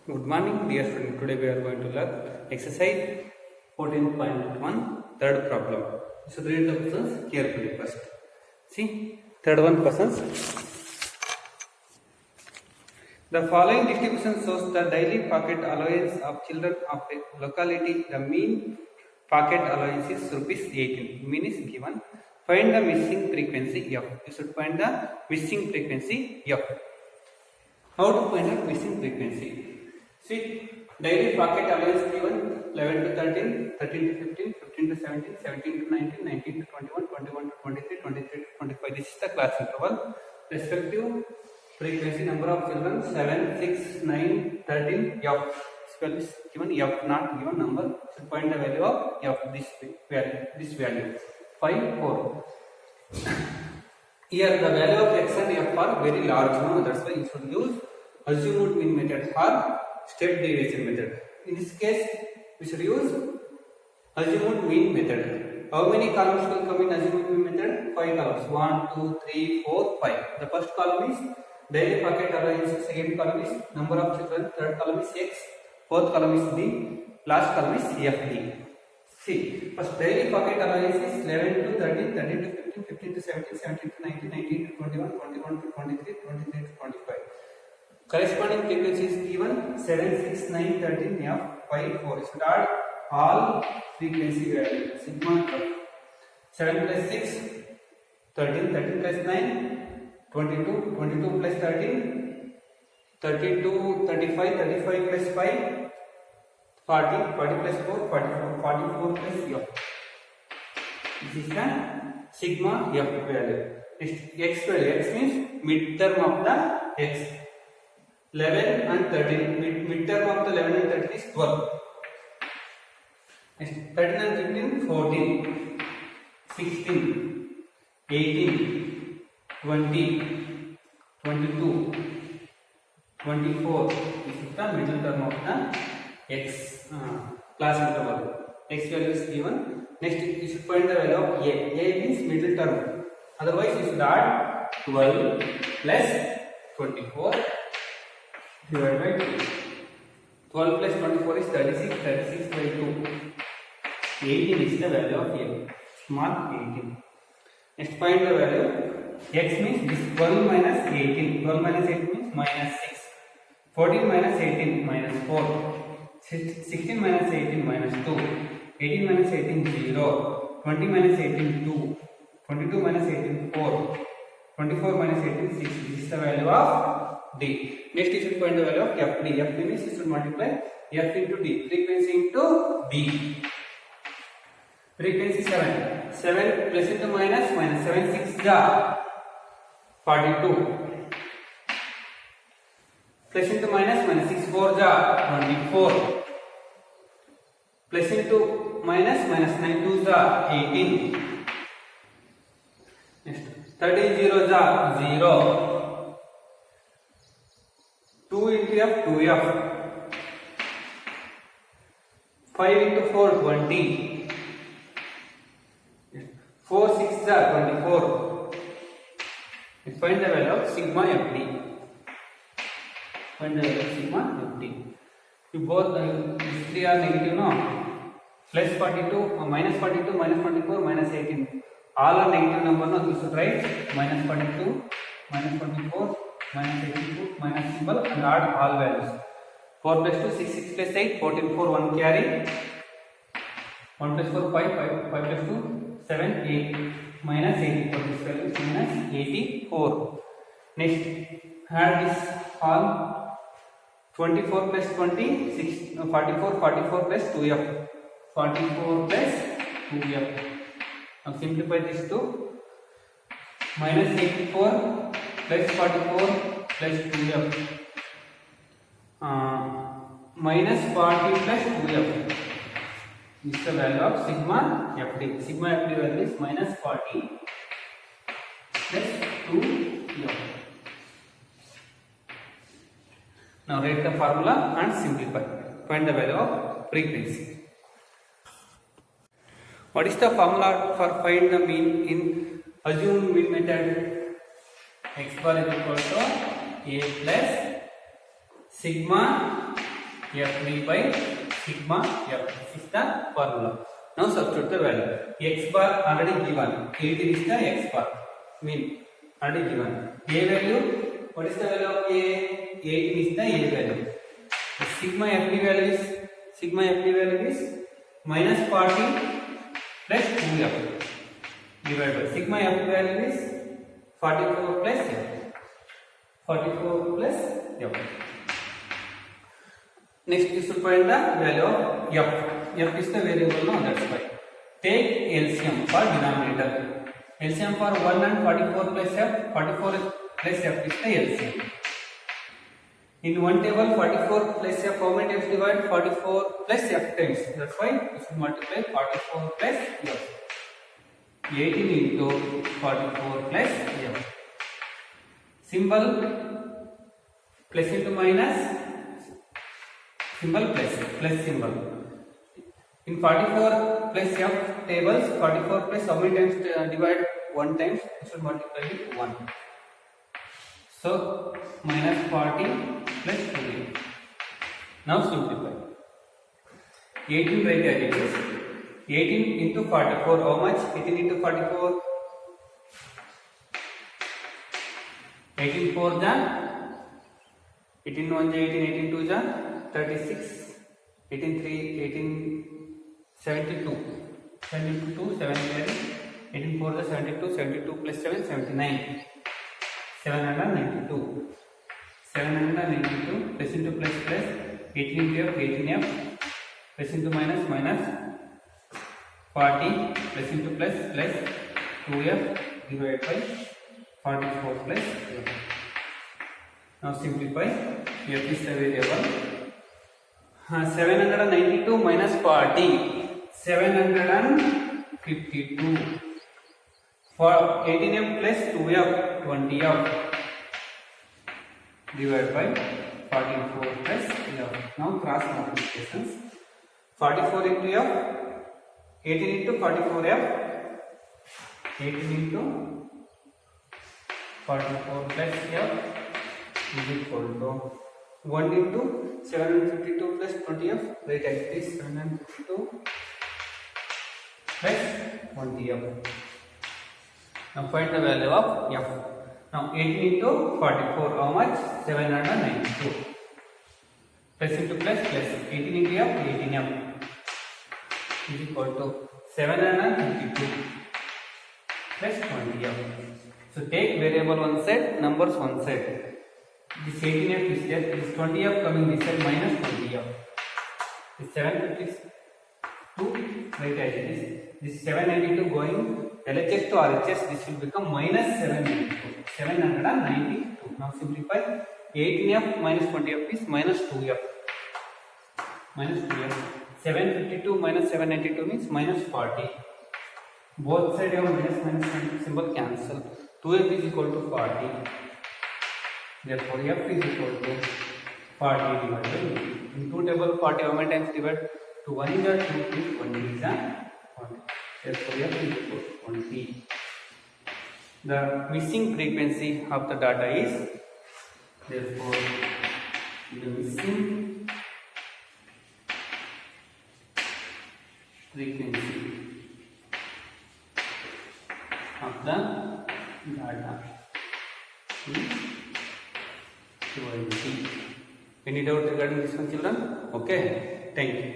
Good morning, dear student. Today we are going to learn exercise 14.1, third problem. You should read the questions carefully first. See, third one questions. The following distribution shows the daily pocket allowance of children of a locality. The mean pocket allowance is rupees 18. Mean is given. Find the missing frequency F. You should find the missing frequency F. How to find out missing frequency? See, daily pocket allowance given 11 to 13, 13 to 15, 15 to 17, 17 to 19, 19 to 21, 21 to 23, 23 to 25. This is the class interval. Respective frequency number of children 7, 6, 9, 13, F. Spell is given F, not given number. Should find the value of F, this value. 5, 4. Here the value of x and f are very large, no? That's why you should use assumed mean method or step deviation method. In this case, we should use assumed mean method. How many columns will come in assumed mean method? 5 columns. 1, 2, 3, 4, 5. The first column is daily pocket allowance. Second column is number of children. Third column is x. Fourth column is d. Last column is fd. See, first daily pocket allowance is 11 to 13, 13 to 15, 15 to 17, 17 to 19, 19 to 21, 21 to 23, 23 to 25. Corresponding frequency is given 7, 6, 9, 13, F, 5, 4. So add all frequency values. Sigma 7 plus 6, 13, 13 plus 9, 22, 22 plus 13, 32, 35, 35 plus 5. 40, 40 plus 4, 44, 44 plus F. This is the sigma F value. Next, x value. X means midterm of the x. 11 and 13. Midterm of the 11 and 13 is 12. Next, 13 and 15, 14, 16, 18, 20, 22, 24. This is the middle term of the x class interval. X value is given. Next, you should find the value of a. A means middle term. Otherwise, you should add 12 plus 24 divided by 2. 12 plus 24 is 36. 36 by 2. 18 is the value of a. Small 18. Next, find the value. X means this 12 minus 18. 12 minus 18 means minus 6. 14 minus 18 minus 4. 16 minus 18 minus 2, 18 minus 18 0, 20 minus 18 2, 22 minus 18 4, 24 minus 18 6. This is the value of D. Next you should find the value of FD. FD means you should multiply F into D. Frequency into D. Frequency 7. 7 plus into minus, minus 7 6 ja 42. Plus into minus, minus 6 4 ja 24. Plus into minus, minus 9 2 ja 18. Next 13 0 ja 0. 2 into f 2f. 5 into 4 20. 4 6 ja 24. Find the value of sigma fd. Find the value of sigma fd. You both these three are negative, no? Plus 42, minus 42, minus 24, minus 18. All are negative number, no? You should write minus 42, minus 24, minus 82, minus symbol and add all values. 4 plus 2, 6, 6 plus 8, 14, 4, 1 carry. 1 plus 4, 5 plus 2, 7, 8. Minus 84, this value is minus 84. Next, add this all. 24 plus 20, 44, 44 plus 2f. 44 plus 2f. Now simplify this to minus 84 plus 44 plus 2f. Minus 40 plus 2f. This is the value of sigma fd. Sigma fd value is minus 40 plus 2f. Now write the formula and simplify. Find the value of frequency. What is the formula for find the mean in assumed mean method? X bar is equal to a plus sigma FV by sigma F. This is the formula. Now substitute the value. X bar already given. 18 is the X bar. Mean already given. A value. What is the value of A? 18 is the A value. The sigma FV value is minus 40 plus 2F divided by sigma F value is 44 plus F. 44 plus F. Next you should find the value of F. F is the variable now, that's why. Take LCM for denominator. LCM for 1 and 44 plus F. 44 plus F is the LCM. In one table 44 plus F, how many times divide? 44 plus F times. That's why you should multiply 44 plus F. 18 into 44 plus F. Symbol plus into minus, symbol plus symbol. In 44 plus F tables, 44 plus how many times divide? 1 times, you should multiply with 1. So minus 40 plus 2. Now simplify. 18 write as it is. 18 into 44, how much? 18 into 44. 18 4 ja 18 1 ja 18, 18 2 ja 36, 18 3 18 72, 72 7 18 4 ja 72, 72 plus 7 79, 792, 792 plus into plus 18 into F, 18F plus into minus 40 plus into plus 2F divided by 44 plus F. Now simplify. F is the variable. 792 minus 40, 752. For 18F plus 2F, 20F divided by 44 plus F. Now cross multiplications. 44 into F, 18 into 44F, 18 into 44 plus F is equal to 1 into 752 plus 20F, write as it is 752 plus 20F. Now find the value of F. Now 18 into 44, how much? 792. Plus into plus 18 into F, 18F is equal to 752 plus 20F. So take variable one side, numbers one side. This 18F is there, this 20F coming this side, minus 20F. This 752, right as it is. This 792 going LHS to RHS, this will become minus 792. 792. Now simplify. 18F minus 20F is minus 2F. Minus 2F. 752 minus 792 means minus 40. Both sides have minus symbol cancel. 2F is equal to 40. Therefore, F is equal to 40 divided by 2. In 2 table 40 how many times divide? To 1 is a 2, 1 is a 20. Therefore, F is equal to 20. The missing frequency of the data is, therefore, the missing frequency of the data is 20. Any doubt regarding this one, children? Okay, thank you.